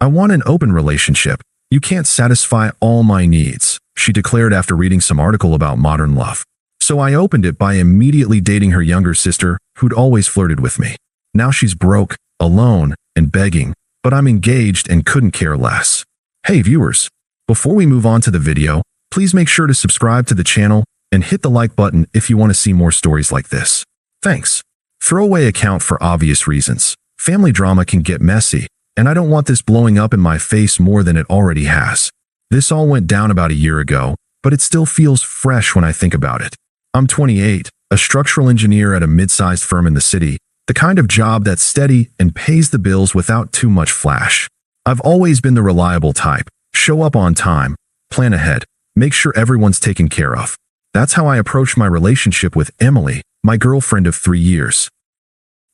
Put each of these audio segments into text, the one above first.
I want an open relationship. You can't satisfy all my needs, she declared after reading some article about modern love. So I opened it by immediately dating her younger sister, who'd always flirted with me. Now she's broke, alone, and begging, but I'm engaged and couldn't care less. Hey viewers, before we move on to the video, please make sure to subscribe to the channel and hit the like button if you want to see more stories like this. Thanks. Throwaway account for obvious reasons. Family drama can get messy, and I don't want this blowing up in my face more than it already has. This all went down about a year ago, but it still feels fresh when I think about it. I'm 28, a structural engineer at a mid-sized firm in the city, the kind of job that's steady and pays the bills without too much flash. I've always been the reliable type. Show up on time, plan ahead, make sure everyone's taken care of. That's how I approached my relationship with Emily, my girlfriend of 3 years.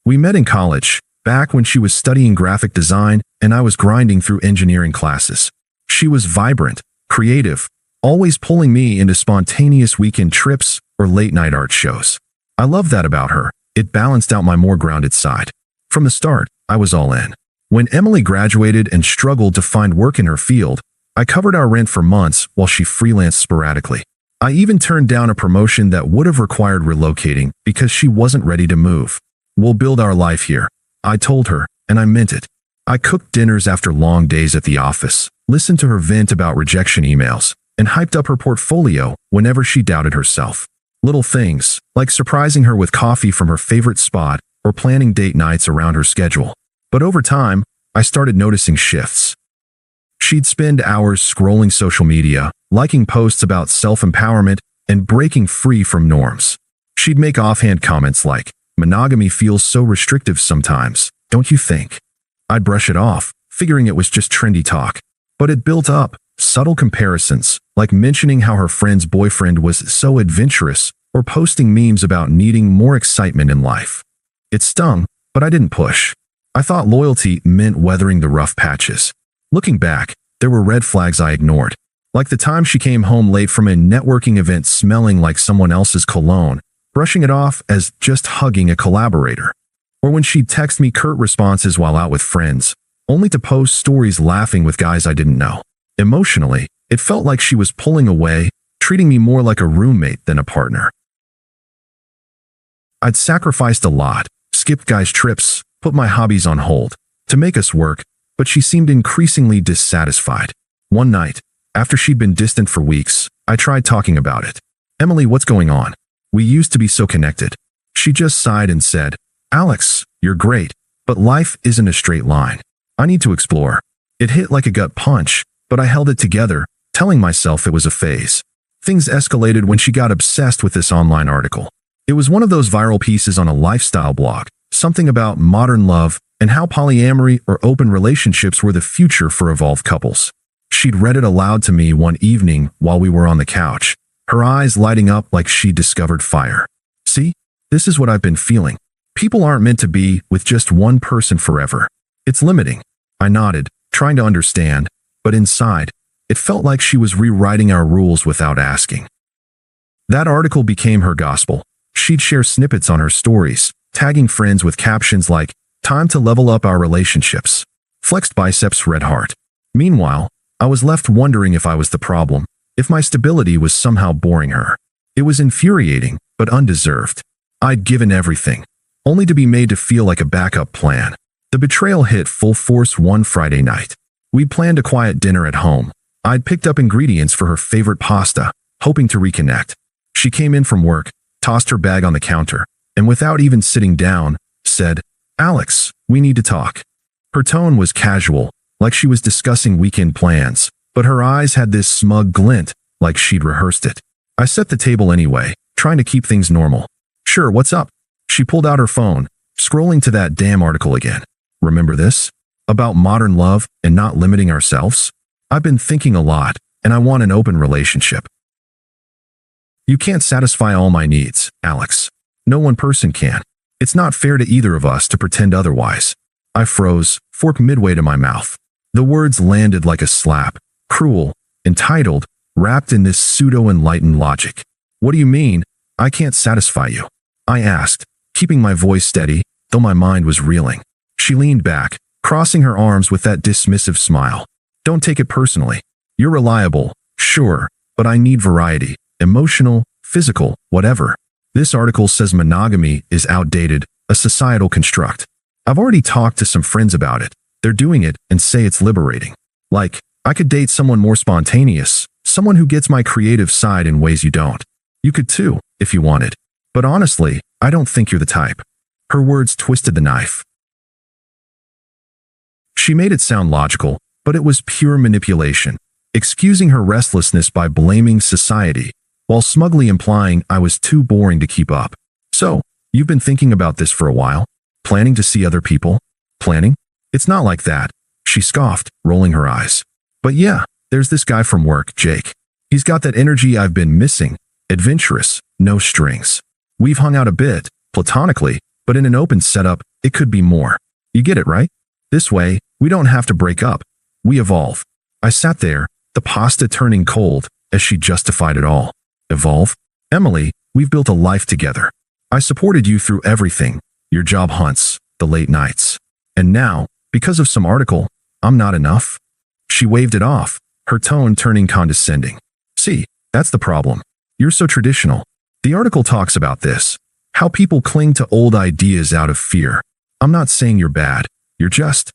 We met in college, back when she was studying graphic design and I was grinding through engineering classes. She was vibrant, creative, always pulling me into spontaneous weekend trips or late-night art shows. I loved that about her. It balanced out my more grounded side. From the start, I was all in. When Emily graduated and struggled to find work in her field, I covered our rent for months while she freelanced sporadically. I even turned down a promotion that would have required relocating because she wasn't ready to move. We'll build our life here, I told her, and I meant it. I cooked dinners after long days at the office, listened to her vent about rejection emails, and hyped up her portfolio whenever she doubted herself. Little things, like surprising her with coffee from her favorite spot or planning date nights around her schedule. But over time, I started noticing shifts. She'd spend hours scrolling social media, liking posts about self-empowerment, and breaking free from norms. She'd make offhand comments like, "Monogamy feels so restrictive sometimes, don't you think?" I'd brush it off, figuring it was just trendy talk. But it built up, subtle comparisons, like mentioning how her friend's boyfriend was so adventurous or posting memes about needing more excitement in life. It stung, but I didn't push. I thought loyalty meant weathering the rough patches. Looking back, there were red flags I ignored. Like the time she came home late from a networking event smelling like someone else's cologne, brushing it off as just hugging a collaborator. Or when she'd text me curt responses while out with friends, only to post stories laughing with guys I didn't know. Emotionally, it felt like she was pulling away, treating me more like a roommate than a partner. I'd sacrificed a lot, skipped guys' trips, put my hobbies on hold, to make us work, but she seemed increasingly dissatisfied. One night, after she'd been distant for weeks, I tried talking about it. "Emily, what's going on? We used to be so connected." She just sighed and said, "Alex, you're great, but life isn't a straight line. I need to explore." It hit like a gut punch, but I held it together, telling myself it was a phase. Things escalated when she got obsessed with this online article. It was one of those viral pieces on a lifestyle blog, something about modern love and how polyamory or open relationships were the future for evolved couples. She'd read it aloud to me one evening while we were on the couch, her eyes lighting up like she'd discovered fire. "See, this is what I've been feeling. People aren't meant to be with just one person forever. It's limiting." I nodded, trying to understand, but inside, it felt like she was rewriting our rules without asking. That article became her gospel. She'd share snippets on her stories, tagging friends with captions like, "Time to level up our relationships. Flexed biceps, red heart." Meanwhile, I was left wondering if I was the problem, if my stability was somehow boring her. It was infuriating, but undeserved. I'd given everything, only to be made to feel like a backup plan. The betrayal hit full force one Friday night. We'd planned a quiet dinner at home. I'd picked up ingredients for her favorite pasta, hoping to reconnect. She came in from work, tossed her bag on the counter, and without even sitting down, said, "Alex, we need to talk." Her tone was casual, like she was discussing weekend plans, but her eyes had this smug glint, like she'd rehearsed it. I set the table anyway, trying to keep things normal. "Sure, what's up?" She pulled out her phone, scrolling to that damn article again. "Remember this? About modern love and not limiting ourselves? I've been thinking a lot, and I want an open relationship. You can't satisfy all my needs, Alex. No one person can. It's not fair to either of us to pretend otherwise." I froze, fork midway to my mouth. The words landed like a slap, cruel, entitled, wrapped in this pseudo-enlightened logic. "What do you mean, I can't satisfy you?" I asked, keeping my voice steady, though my mind was reeling. She leaned back, crossing her arms with that dismissive smile. Don't take it personally. You're reliable, sure, but I need variety, emotional, physical, whatever. This article says monogamy is outdated, a societal construct. I've already talked to some friends about it. They're doing it and say it's liberating. Like, I could date someone more spontaneous, someone who gets my creative side in ways you don't. You could too, if you wanted. But honestly, I don't think you're the type. Her words twisted the knife. She made it sound logical, but it was pure manipulation, excusing her restlessness by blaming society, while smugly implying I was too boring to keep up. So, you've been thinking about this for a while? Planning to see other people? Planning? It's not like that, she scoffed, rolling her eyes. But yeah, there's this guy from work, Jake. He's got that energy I've been missing, adventurous, no strings. We've hung out a bit, platonically, but in an open setup, it could be more. You get it, right? This way, we don't have to break up. We evolve. I sat there, the pasta turning cold, as she justified it all. Evolve? Emily, we've built a life together. I supported you through everything, your job hunts, the late nights. And now, because of some article, I'm not enough? She waved it off, her tone turning condescending. See, that's the problem. You're so traditional. The article talks about this, how people cling to old ideas out of fear. I'm not saying you're bad. You're just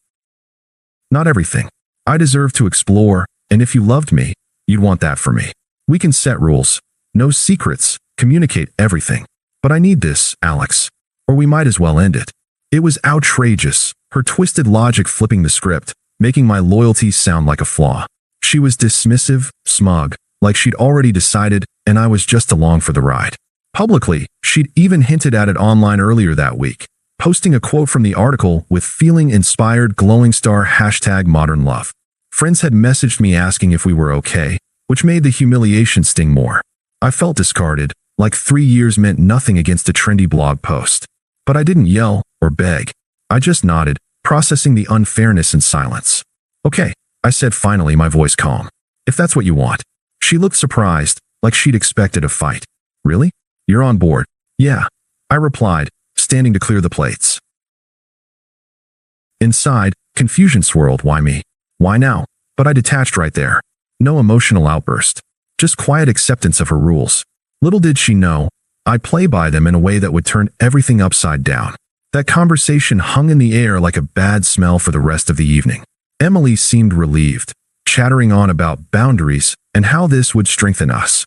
not everything. I deserve to explore, and if you loved me, you'd want that for me. We can set rules. No secrets. Communicate everything. But I need this, Alex. Or we might as well end it. It was outrageous, her twisted logic flipping the script, making my loyalty sound like a flaw. She was dismissive, smug, like she'd already decided, and I was just along for the ride. Publicly, she'd even hinted at it online earlier that week, posting a quote from the article with feeling-inspired glowing star #modernlove. Friends had messaged me asking if we were okay, which made the humiliation sting more. I felt discarded, like 3 years meant nothing against a trendy blog post. But I didn't yell or beg. I just nodded, processing the unfairness in silence. Okay, I said finally, my voice calm. If that's what you want. She looked surprised, like she'd expected a fight. Really? You're on board? Yeah, I replied, standing to clear the plates. Inside, confusion swirled. Why me? Why now? But I detached right there. No emotional outburst. Just quiet acceptance of her rules. Little did she know, I'd play by them in a way that would turn everything upside down. That conversation hung in the air like a bad smell for the rest of the evening. Emily seemed relieved, chattering on about boundaries and how this would strengthen us.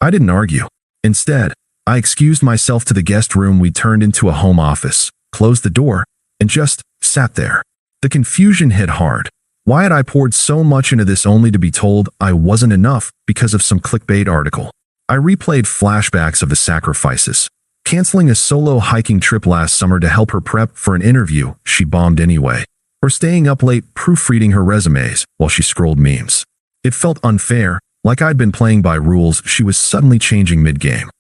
I didn't argue. Instead, I excused myself to the guest room we turned into a home office, closed the door, and just sat there. The confusion hit hard. Why had I poured so much into this only to be told I wasn't enough because of some clickbait article? I replayed flashbacks of the sacrifices, canceling a solo hiking trip last summer to help her prep for an interview she bombed anyway, or staying up late proofreading her resumes while she scrolled memes. It felt unfair, like I'd been playing by rules she was suddenly changing mid-game.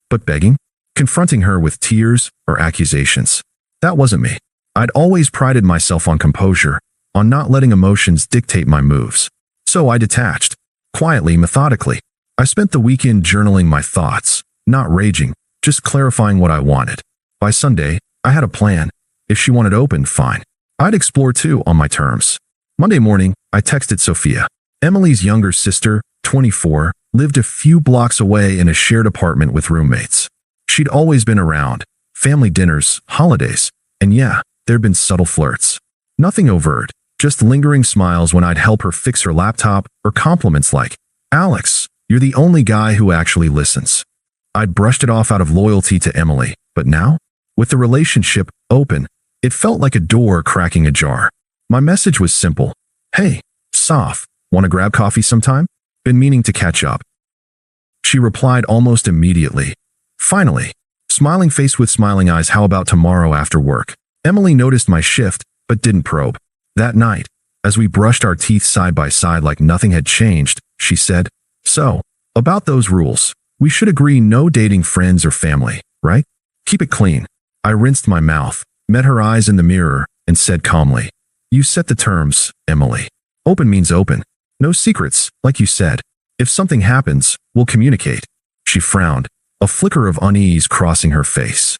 But begging? Confronting her with tears or accusations? That wasn't me. I'd always prided myself on composure, on not letting emotions dictate my moves. So I detached. Quietly, methodically. I spent the weekend journaling my thoughts, not raging, just clarifying what I wanted. By Sunday, I had a plan. If she wanted open, fine. I'd explore too on my terms. Monday morning, I texted Sophia. Emily's younger sister, 24, lived a few blocks away in a shared apartment with roommates. She'd always been around. Family dinners, holidays, and yeah, there'd been subtle flirts. Nothing overt, just lingering smiles when I'd help her fix her laptop, or compliments like, Alex, you're the only guy who actually listens. I'd brushed it off out of loyalty to Emily, but now, with the relationship open, it felt like a door cracking ajar. My message was simple. Hey, Soph, want to grab coffee sometime? Been meaning to catch up. She replied almost immediately. Finally, smiling face with smiling eyes, how about tomorrow after work? Emily noticed my shift, but didn't probe. That night, as we brushed our teeth side by side like nothing had changed, she said, So, about those rules, we should agree no dating friends or family, right? Keep it clean. I rinsed my mouth, met her eyes in the mirror, and said calmly, You set the terms, Emily. Open means open. No secrets, like you said. If something happens, we'll communicate. She frowned, a flicker of unease crossing her face.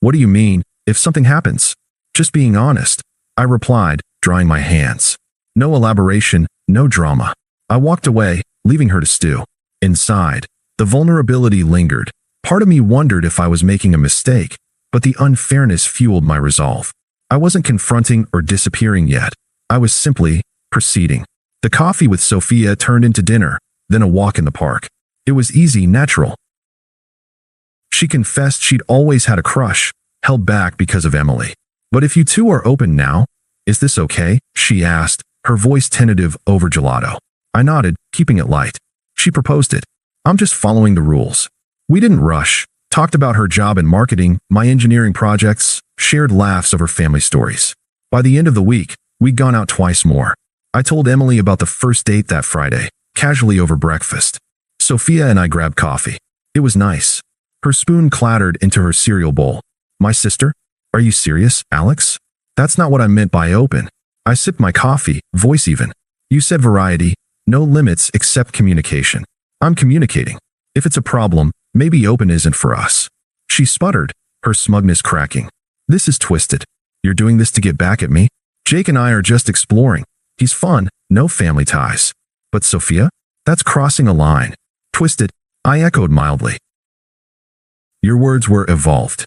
What do you mean, if something happens? Just being honest. I replied, drying my hands. No elaboration, no drama. I walked away, leaving her to stew. Inside, the vulnerability lingered. Part of me wondered if I was making a mistake, but the unfairness fueled my resolve. I wasn't confronting or disappearing yet. I was simply proceeding. The coffee with Sophia turned into dinner, then a walk in the park. It was easy, natural. She confessed she'd always had a crush, held back because of Emily. But if you two are open now, is this okay? She asked, her voice tentative over gelato. I nodded, keeping it light. She proposed it. I'm just following the rules. We didn't rush, talked about her job in marketing, my engineering projects, shared laughs over family stories. By the end of the week, we'd gone out twice more. I told Emily about the first date that Friday, casually over breakfast. Sophia and I grabbed coffee. It was nice. Her spoon clattered into her cereal bowl. My sister? Are you serious, Alex? That's not what I meant by open. I sipped my coffee, voice even. You said variety, no limits except communication. I'm communicating. If it's a problem, maybe open isn't for us. She sputtered, her smugness cracking. This is twisted. You're doing this to get back at me? Jake and I are just exploring. He's fun, no family ties. But Sophia? That's crossing a line. Twisted, I echoed mildly. Your words were evolved.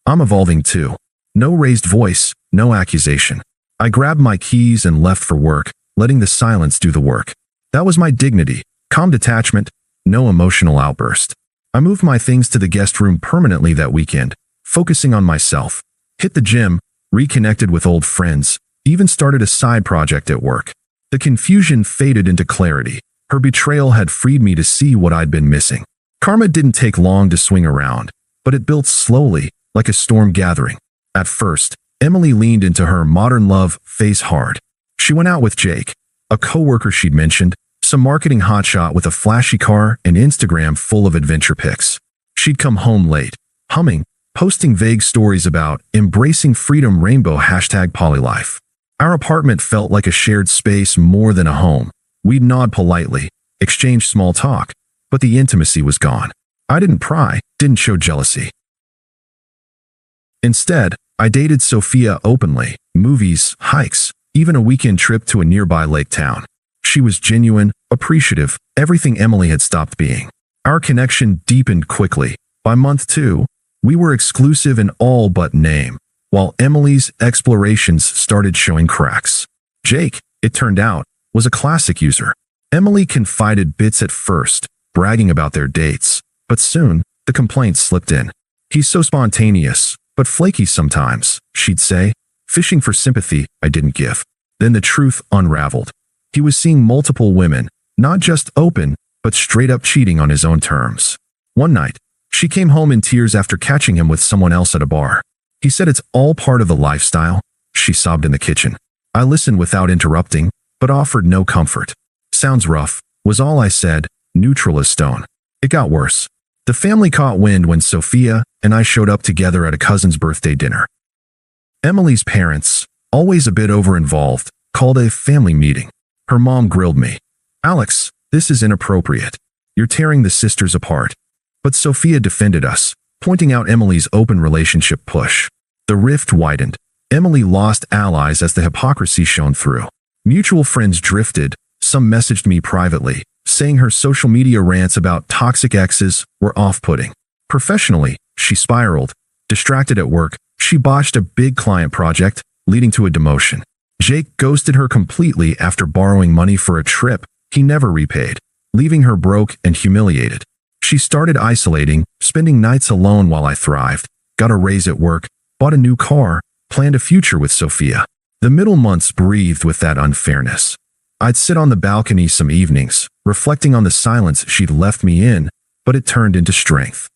I'm evolving too. No raised voice, no accusation. I grabbed my keys and left for work, letting the silence do the work. That was my dignity, calm detachment, no emotional outburst. I moved my things to the guest room permanently that weekend, focusing on myself. Hit the gym, reconnected with old friends, even started a side project at work. The confusion faded into clarity. Her betrayal had freed me to see what I'd been missing. Karma didn't take long to swing around, but it built slowly, like a storm gathering. At first, Emily leaned into her modern love face hard. She went out with Jake, a coworker she'd mentioned, some marketing hotshot with a flashy car and Instagram full of adventure pics. She'd come home late, humming, posting vague stories about embracing freedom rainbow #polylife. Our apartment felt like a shared space more than a home. We'd nod politely, exchange small talk, but the intimacy was gone. I didn't pry, didn't show jealousy. Instead, I dated Sophia openly, movies, hikes, even a weekend trip to a nearby lake town. She was genuine, appreciative, everything Emily had stopped being. Our connection deepened quickly. By month 2, we were exclusive in all but name, while Emily's explorations started showing cracks. Jake, it turned out, was a classic user. Emily confided bits at first, bragging about their dates, but soon, the complaints slipped in. He's so spontaneous, but flaky sometimes, she'd say, fishing for sympathy I didn't give. Then the truth unraveled. He was seeing multiple women, not just open, but straight up cheating on his own terms. One night, she came home in tears after catching him with someone else at a bar. He said it's all part of the lifestyle, she sobbed in the kitchen. I listened without interrupting, but offered no comfort. Sounds rough, was all I said, neutral as stone. It got worse. The family caught wind when Sophia and I showed up together at a cousin's birthday dinner. Emily's parents, always a bit over-involved, called a family meeting. Her mom grilled me. Alex, this is inappropriate. You're tearing the sisters apart. But Sophia defended us, pointing out Emily's open relationship push. The rift widened. Emily lost allies as the hypocrisy shone through. Mutual friends drifted. Some messaged me privately, saying her social media rants about toxic exes were off-putting. Professionally, she spiraled. Distracted at work, she botched a big client project, leading to a demotion. Jake ghosted her completely after borrowing money for a trip he never repaid, leaving her broke and humiliated. She started isolating, spending nights alone while I thrived, got a raise at work, bought a new car, planned a future with Sophia. The middle months breathed with that unfairness. I'd sit on the balcony some evenings, reflecting on the silence she'd left me in, but it turned into strength.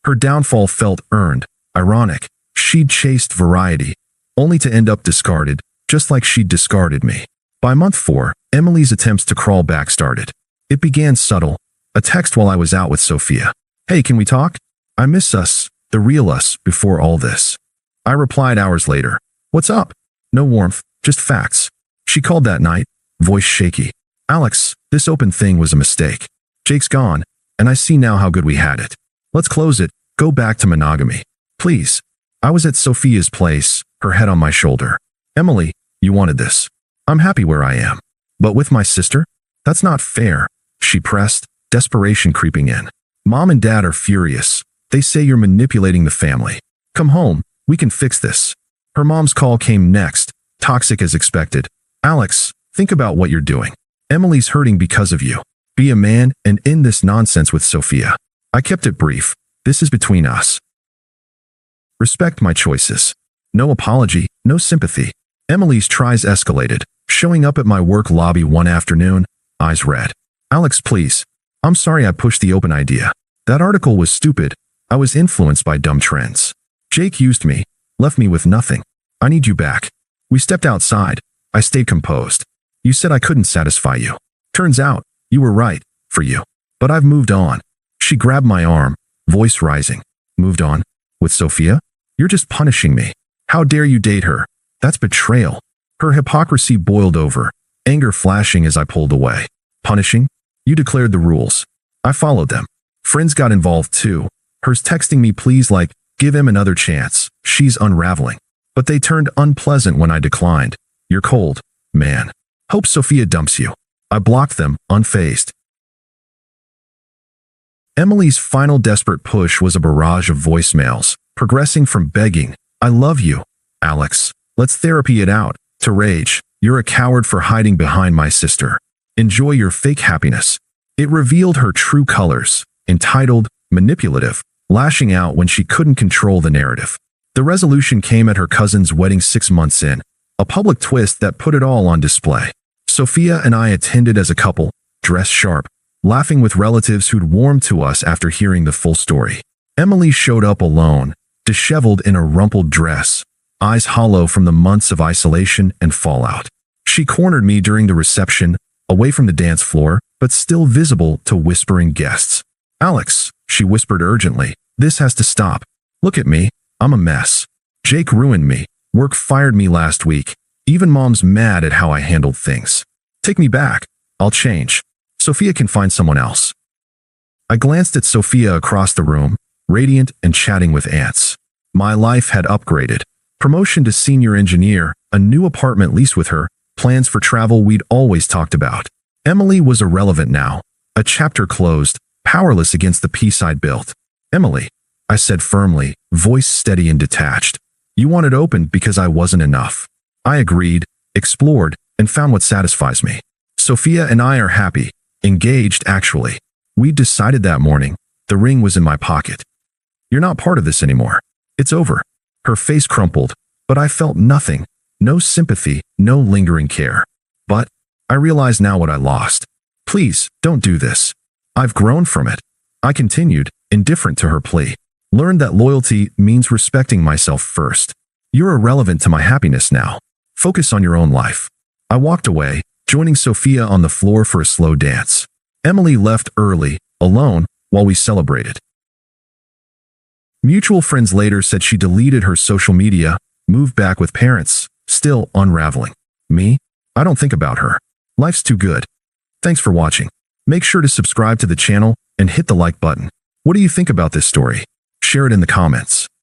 Her downfall felt earned, ironic. She'd chased variety, only to end up discarded, just like she'd discarded me. By month 4, Emily's attempts to crawl back started. It began subtle, a text while I was out with Sophia. Hey, can we talk? I miss us, the real us, before all this. I replied hours later. What's up? No warmth, just facts. She called that night, voice shaky. Alex, this open thing was a mistake. Jake's gone, and I see now how good we had it. Let's close it, go back to monogamy. Please. I was at Sophia's place, her head on my shoulder. Emily, you wanted this. I'm happy where I am. But with my sister? That's not fair, she pressed, desperation creeping in. Mom and Dad are furious. They say you're manipulating the family. Come home, we can fix this. Her mom's call came next, toxic as expected. Alex, think about what you're doing. Emily's hurting because of you. Be a man and end this nonsense with Sophia. I kept it brief. This is between us. Respect my choices. No apology, no sympathy. Emily's tries escalated, showing up at my work lobby one afternoon, eyes red. Alex, please. I'm sorry I pushed the open idea. That article was stupid. I was influenced by dumb trends. Jake used me, left me with nothing. I need you back. We stepped outside. I stayed composed. You said I couldn't satisfy you. Turns out, you were right, for you. But I've moved on. She grabbed my arm, voice rising. Moved on? With Sophia? You're just punishing me. How dare you date her? That's betrayal. Her hypocrisy boiled over, anger flashing as I pulled away. Punishing? You declared the rules. I followed them. Friends got involved too. Hers texting me please like, give him another chance. She's unraveling. But they turned unpleasant when I declined. You're cold, man. Hope Sophia dumps you. I blocked them, unfazed. Emily's final desperate push was a barrage of voicemails, progressing from begging, I love you, Alex, let's therapy it out, to rage, you're a coward for hiding behind my sister. Enjoy your fake happiness. It revealed her true colors, entitled, manipulative, lashing out when she couldn't control the narrative. The resolution came at her cousin's wedding 6 months in, a public twist that put it all on display. Sophia and I attended as a couple, dressed sharp, laughing with relatives who'd warmed to us after hearing the full story. Emily showed up alone, disheveled in a rumpled dress, eyes hollow from the months of isolation and fallout. She cornered me during the reception, away from the dance floor, but still visible to whispering guests. Alex, she whispered urgently, this has to stop. Look at me, I'm a mess. Jake ruined me. Work fired me last week. Even Mom's mad at how I handled things. Take me back. I'll change. Sophia can find someone else. I glanced at Sophia across the room, radiant and chatting with aunts. My life had upgraded. Promotion to senior engineer, a new apartment lease with her, plans for travel we'd always talked about. Emily was irrelevant now. A chapter closed, powerless against the peace I'd built. Emily, I said firmly, voice steady and detached. You wanted open because I wasn't enough. I agreed, explored, and found what satisfies me. Sophia and I are happy, engaged actually. We decided that morning. The ring was in my pocket. You're not part of this anymore. It's over. Her face crumpled, but I felt nothing. No sympathy, no lingering care. But I realize now what I lost. Please, don't do this. I've grown from it. I continued, indifferent to her plea. Learned that loyalty means respecting myself first. You're irrelevant to my happiness now. Focus on your own life. I walked away, joining Sophia on the floor for a slow dance. Emily left early, alone, while we celebrated. Mutual friends later said she deleted her social media, moved back with parents, still unraveling. Me? I don't think about her. Life's too good. Thanks for watching. Make sure to subscribe to the channel and hit the like button. What do you think about this story? Share it in the comments.